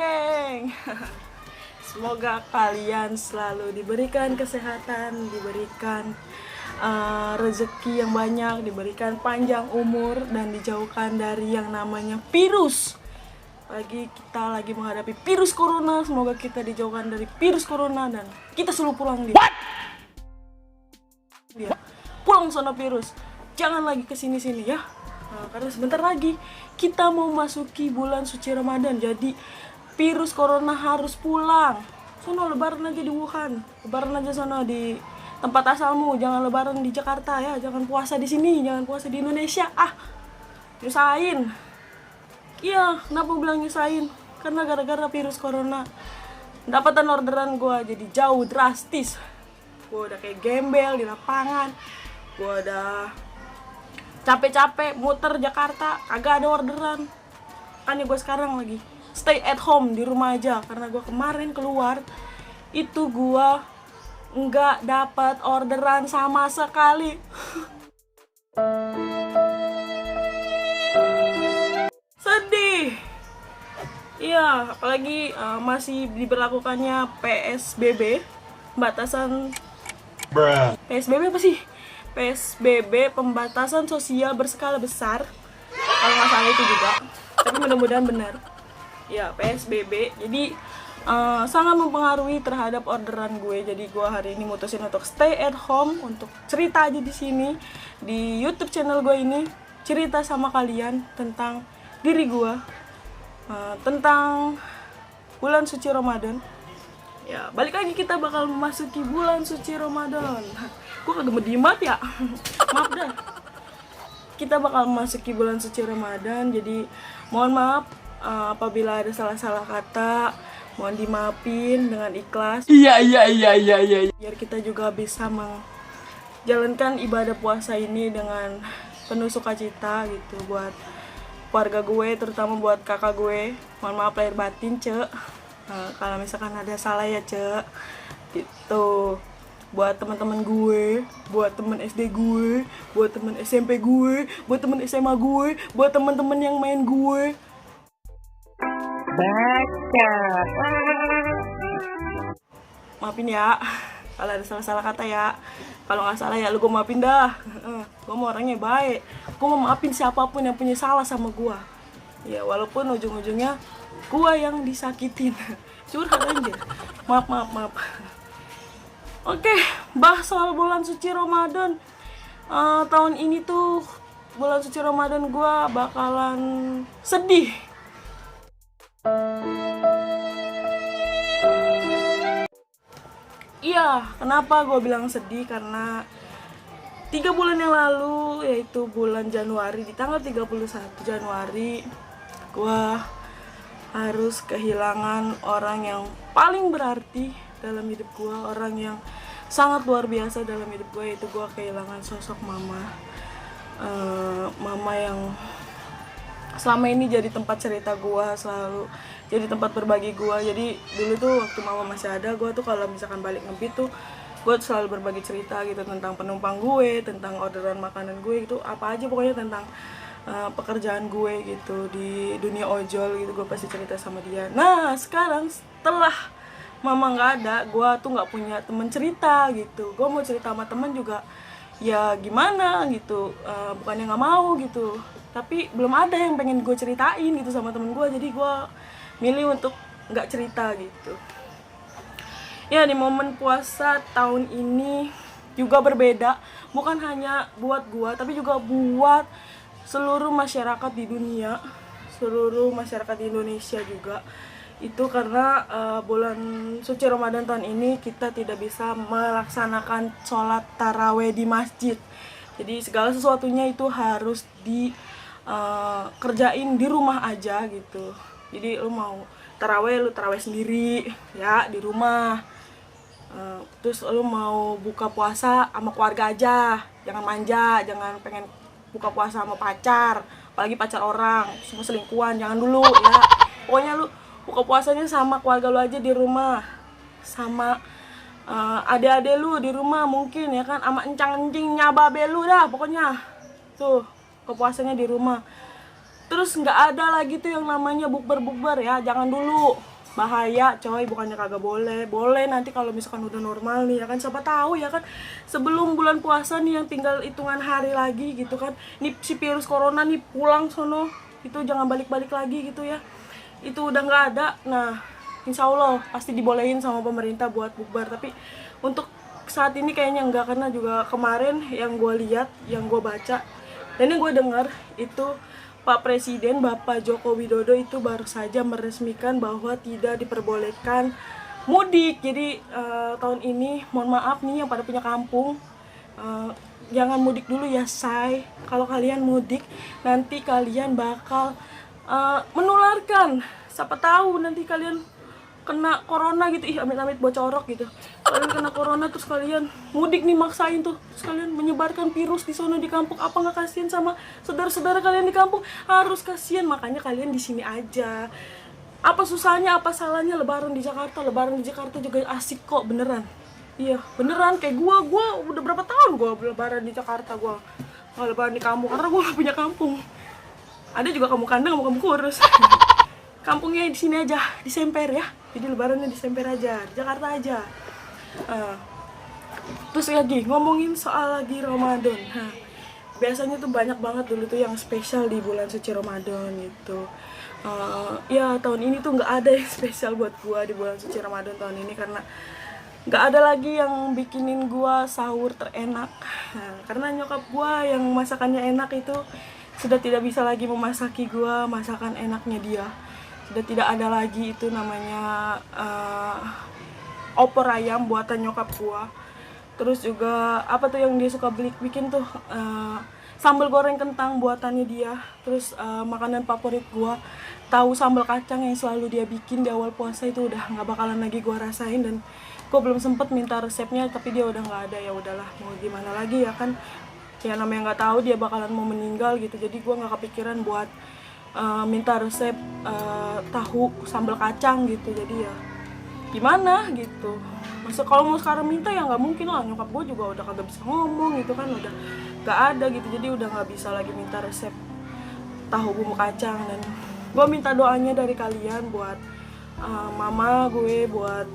geng. Semoga kalian selalu diberikan kesehatan, diberikan rezeki yang banyak, diberikan panjang umur, dan dijauhkan dari yang namanya virus. Kita lagi menghadapi virus corona, semoga kita dijauhkan dari virus corona dan kita selalu pulang dia. Pulang sana virus, jangan lagi kesini-sini ya. Karena sebentar lagi kita mau masuki bulan suci Ramadan, jadi virus corona harus pulang. Sono lebaran aja di Wuhan, lebaran aja sono di tempat asalmu, jangan lebaran di Jakarta ya, jangan puasa di sini, jangan puasa di Indonesia. Nyusahin. Iya, kenapa bilang nyusahin? Karena gara-gara virus corona pendapatan orderan gue jadi jauh drastis. Gue udah kayak gembel di lapangan, gue udah capek-capek muter Jakarta, kagak ada orderan. Makanya gue sekarang lagi stay at home di rumah aja, karena gue kemarin keluar itu gue nggak dapat orderan sama sekali. Sedih. Iya, apalagi masih diberlakukannya PSBB, pembatasan PSBB apa sih? PSBB, pembatasan sosial berskala besar. Kalau nggak salah itu juga, tapi mudah-mudahan benar. Ya, PSBB. Jadi sangat mempengaruhi terhadap orderan gue. Jadi gue hari ini mutusin untuk stay at home, untuk cerita aja di sini di YouTube channel gue ini, cerita sama kalian tentang diri gue, tentang bulan suci Ramadan. Ya, balik lagi kita bakal memasuki bulan suci Ramadan. Gue kagak medimat ya. Maaf dah. Kita bakal memasuki bulan suci Ramadan, jadi mohon maaf apabila ada salah-salah kata, mohon dimaafin dengan ikhlas. Iya. Biar kita juga bisa menjalankan ibadah puasa ini dengan penuh sukacita gitu buat keluarga gue, terutama buat kakak gue. Mohon maaf lahir batin, Cek. Kalau misalkan ada salah ya, Cek. Gitu. Buat teman-teman gue, buat teman SD gue, buat teman SMP gue, buat teman SMA gue, buat teman-teman yang main gue. Maafin ya kalau ada salah-salah kata ya. Kalau nggak salah ya lu gue maafin dah. Gue mau orangnya baik, gue mau maafin siapapun yang punya salah sama gue. Ya walaupun ujung-ujungnya gue yang disakitin. Curhat aja. Maaf. Oke, bahas soal bulan suci Ramadan. Tahun ini tuh bulan suci Ramadan gue bakalan sedih. Iya, kenapa gue bilang sedih? Karena 3 bulan yang lalu, yaitu bulan Januari, di tanggal 31 Januari, gue harus kehilangan orang yang paling berarti dalam hidup gue, orang yang sangat luar biasa dalam hidup gue, yaitu gue kehilangan sosok mama. Mama yang selama ini jadi tempat cerita gue, selalu jadi tempat berbagi gue. Jadi dulu tuh waktu mama masih ada, gue tuh kalau misalkan balik ngebit tuh gue selalu berbagi cerita gitu tentang penumpang gue, tentang orderan makanan gue gitu, apa aja pokoknya tentang pekerjaan gue gitu di dunia ojol gitu, gue pasti cerita sama dia. Nah sekarang setelah mama nggak ada, gue tuh nggak punya temen cerita gitu. Gue mau cerita sama temen juga ya gimana gitu, bukannya nggak mau gitu, tapi belum ada yang pengen gue ceritain gitu sama temen gue. Jadi gue milih untuk nggak cerita gitu. Ya, di momen puasa tahun ini juga berbeda, bukan hanya buat gue, tapi juga buat seluruh masyarakat di dunia, seluruh masyarakat di Indonesia juga. Itu karena bulan suci Ramadan tahun ini kita tidak bisa melaksanakan sholat taraweh di masjid. Jadi segala sesuatunya itu harus kerjain di rumah aja gitu. Jadi lu mau taraweh, lu taraweh sendiri ya di rumah. Terus lu mau buka puasa sama keluarga aja, jangan manja, jangan pengen buka puasa sama pacar, apalagi pacar orang, semua selingkuhan, jangan dulu ya. Pokoknya lu buka puasanya sama keluarga lu aja di rumah, sama adik-adik lu di rumah mungkin ya kan, sama encang-encingnya babe lu dah pokoknya. Tuh, buka puasanya di rumah. Terus nggak ada lagi tuh yang namanya bukber ya, jangan dulu. bahaya coy, bukannya kagak boleh. Boleh nanti kalau misalkan udah normal nih ya kan, siapa tahu ya kan, sebelum bulan puasa nih yang tinggal hitungan hari lagi gitu kan, nih si virus corona nih pulang sono, itu jangan balik-balik lagi gitu ya, itu udah nggak ada. Nah insya Allah pasti dibolehin sama pemerintah buat bukber, tapi untuk saat ini kayaknya enggak, karena juga kemarin yang gue lihat, yang gue baca dan yang gue dengar itu Pak Presiden Bapak Joko Widodo itu baru saja meresmikan bahwa tidak diperbolehkan mudik. Jadi tahun ini mohon maaf nih yang pada punya kampung, jangan mudik dulu ya say. Kalau kalian mudik nanti kalian bakal menularkan. Siapa tahu nanti kalian kena corona gitu, ih amit-amit bocorok gitu, kalian kena corona terus kalian mudik nih, maksain tuh, terus kalian menyebarkan virus di sono di kampung. Apa nggak kasihan sama saudara-saudara kalian di kampung? Harus kasihan, makanya kalian di sini aja. Apa susahnya, apa salahnya lebaran di Jakarta? Lebaran di Jakarta juga asik kok, beneran. Iya beneran, kayak gua udah berapa tahun gua lebaran di Jakarta, gua nggak lebaran di kampung karena gua nggak punya kampung. Ada juga kampung kandang sama kampung kurus. Kampungnya di sini aja, di Semper ya. Jadi lebarannya di Semper aja, di Jakarta aja. Terus lagi ngomongin soal lagi Ramadan. Biasanya tuh banyak banget dulu tuh yang spesial di bulan suci Ramadan gitu. Ya tahun ini tuh nggak ada yang spesial buat gua di bulan suci Ramadan tahun ini, karena nggak ada lagi yang bikinin gua sahur terenak. Karena nyokap gua yang masakannya enak itu sudah tidak bisa lagi memasaki gua masakan enaknya dia. Sudah tidak ada lagi itu namanya opor ayam buatan nyokap gua. Terus juga apa tuh yang dia suka bikin tuh sambal goreng kentang buatannya dia. Terus makanan favorit gua, tahu sambal kacang yang selalu dia bikin di awal puasa itu udah nggak bakalan lagi gua rasain, dan gua belum sempet minta resepnya, tapi dia udah nggak ada. Ya udahlah, mau gimana lagi ya kan, ya namanya nggak tahu dia bakalan mau meninggal gitu. Jadi gua nggak kepikiran buat minta resep tahu sambal kacang gitu. Jadi ya gimana gitu, masa kalau mau sekarang minta ya nggak mungkin lah, nyokap gue juga udah kagak bisa ngomong gitu kan, udah nggak ada gitu. Jadi udah nggak bisa lagi minta resep tahu bumbu kacang. Dan gue minta doanya dari kalian buat mama gue, buat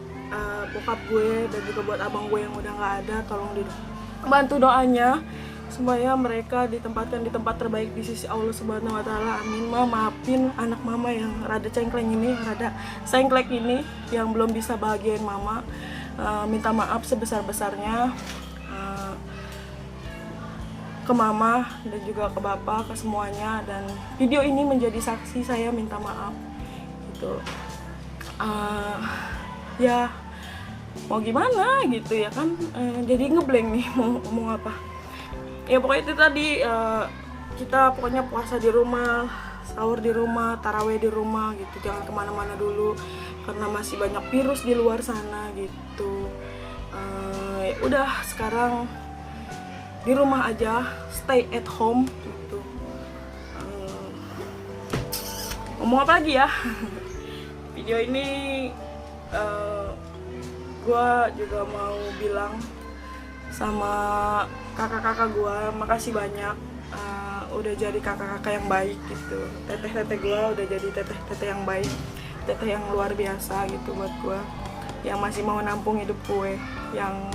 bokap gue, dan juga buat abang gue yang udah nggak ada. Tolong dibantu doanya supaya mereka ditempatkan di tempat terbaik di sisi Allah Subhanahu wa Ta'ala. Amin. Maafin anak mama yang rada cengkleng ini, rada sengklek ini, yang belum bisa bahagiain mama. Minta maaf sebesar-besarnya ke mama dan juga ke bapak, ke semuanya. Dan video ini menjadi saksi saya minta maaf gitu. Ya mau gimana gitu ya kan, jadi ngeblank nih mau ngomong apa. Ya pokoknya itu tadi, kita pokoknya puasa di rumah, sahur di rumah, taraweh di rumah gitu. Jangan kemana-mana dulu karena masih banyak virus di luar sana gitu. Ya udah, sekarang di rumah aja, stay at home gitu. Ngomong apa lagi ya? Video ini gue juga mau bilang sama kakak-kakak gue, makasih banyak udah jadi kakak-kakak yang baik gitu. Teteh-teteh gue udah jadi teteh-teteh yang baik, teteh yang luar biasa gitu buat gue, yang masih mau nampung hidup gue, yang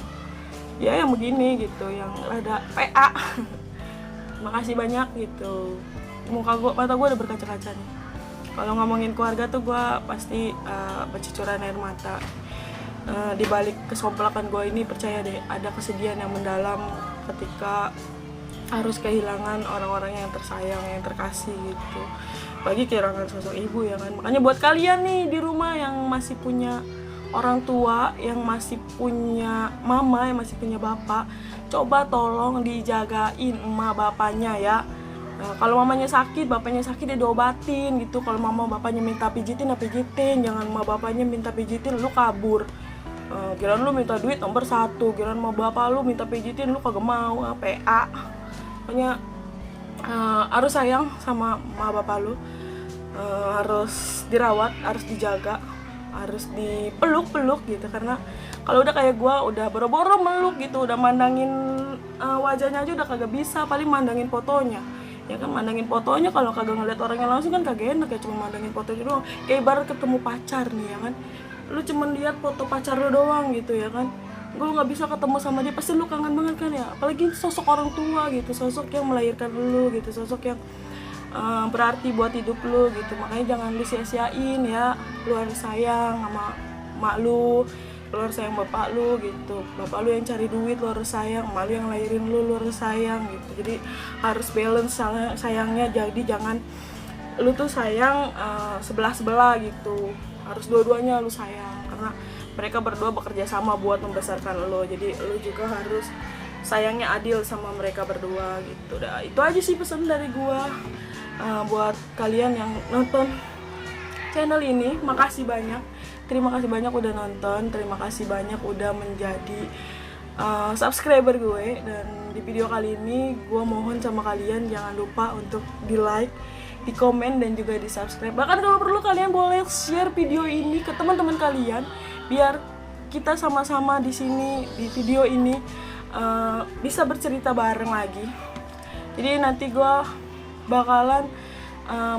ya yang begini gitu, yang rada PA. Makasih banyak gitu. Mata gue udah berkaca-kaca nih. Kalau ngomongin keluarga tuh gue pasti bercucuran air mata. Di balik kesoplakan gue ini, percaya deh ada kesedihan yang mendalam ketika harus kehilangan orang-orang yang tersayang, yang terkasih gitu. Bagi kehilangan sosok ibu ya kan. Makanya buat kalian nih di rumah yang masih punya orang tua, yang masih punya mama, yang masih punya bapak, coba tolong dijagain emak bapaknya ya. Kalau mamanya sakit, bapaknya sakit, ya diobatin gitu. Kalau mama bapaknya minta pijitin, ya pijitin. Jangan emak bapaknya minta pijitin lu kabur. Kirain lu minta duit nomor 1, kirain mau bapak lu minta pijitin lu kagak mau, PA. Pokoknya harus sayang sama emak bapak lu, harus dirawat, harus dijaga, harus dipeluk-peluk gitu. Karena kalau udah kayak gue, udah boro-boro meluk gitu, udah mandangin wajahnya aja udah kagak bisa, paling mandangin fotonya. ya kan, mandangin fotonya. Kalau kagak ngeliat orangnya langsung kan kagak enak ya, cuma mandangin fotonya doang. Kayak ibarat ketemu pacar nih ya kan, lu cuma lihat foto pacar lu doang gitu ya kan, lu nggak bisa ketemu sama dia, pasti lu kangen banget kan ya. Apalagi sosok orang tua gitu, sosok yang melahirkan lu gitu, sosok yang berarti buat hidup lu gitu. Makanya jangan disia-siain ya, lu harus sayang sama mak lu harus sayang bapak lu gitu. Bapak lu yang cari duit lu harus sayang, mak lu yang lahirin lu harus sayang gitu. Jadi harus balance sayangnya, jadi jangan lu tuh sayang sebelah gitu, harus dua-duanya lu sayang, karena mereka berdua bekerja sama buat membesarkan lu. Jadi lu juga harus sayangnya adil sama mereka berdua gitu. Dah, itu aja sih pesan dari gua buat kalian yang nonton channel ini. Makasih banyak, terima kasih banyak udah nonton, terima kasih banyak udah menjadi subscriber gue. Dan di video kali ini gue mohon sama kalian jangan lupa untuk di like, di komen, dan juga di subscribe. Bahkan kalau perlu kalian boleh share video ini ke teman-teman kalian, biar kita sama-sama di sini di video ini bisa bercerita bareng lagi. Jadi nanti gue bakalan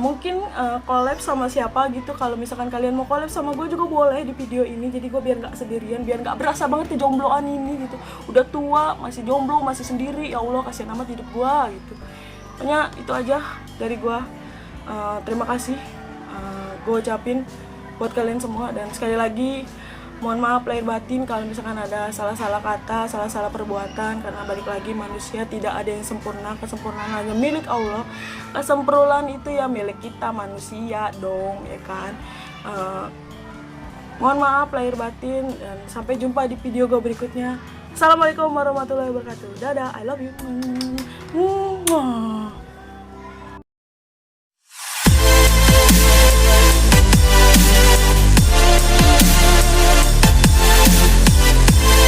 mungkin collab sama siapa gitu. Kalau misalkan kalian mau collab sama gue juga boleh di video ini. Jadi gue biar nggak sendirian, biar nggak berasa banget kejombloan ini gitu. Udah tua masih jomblo, masih sendiri, ya Allah kasihan amat hidup gue gitu. Pokoknya itu aja dari gue. Terima kasih gue ucapin buat kalian semua. Dan sekali lagi mohon maaf lahir batin kalau misalkan ada salah-salah kata, salah-salah perbuatan, karena balik lagi manusia tidak ada yang sempurna, kesempurnaan hanya milik Allah. Kesempurnaan itu ya milik kita manusia dong, ya kan. Mohon maaf lahir batin, dan sampai jumpa di video gue berikutnya. Assalamualaikum warahmatullahi wabarakatuh. Dadah, I love you.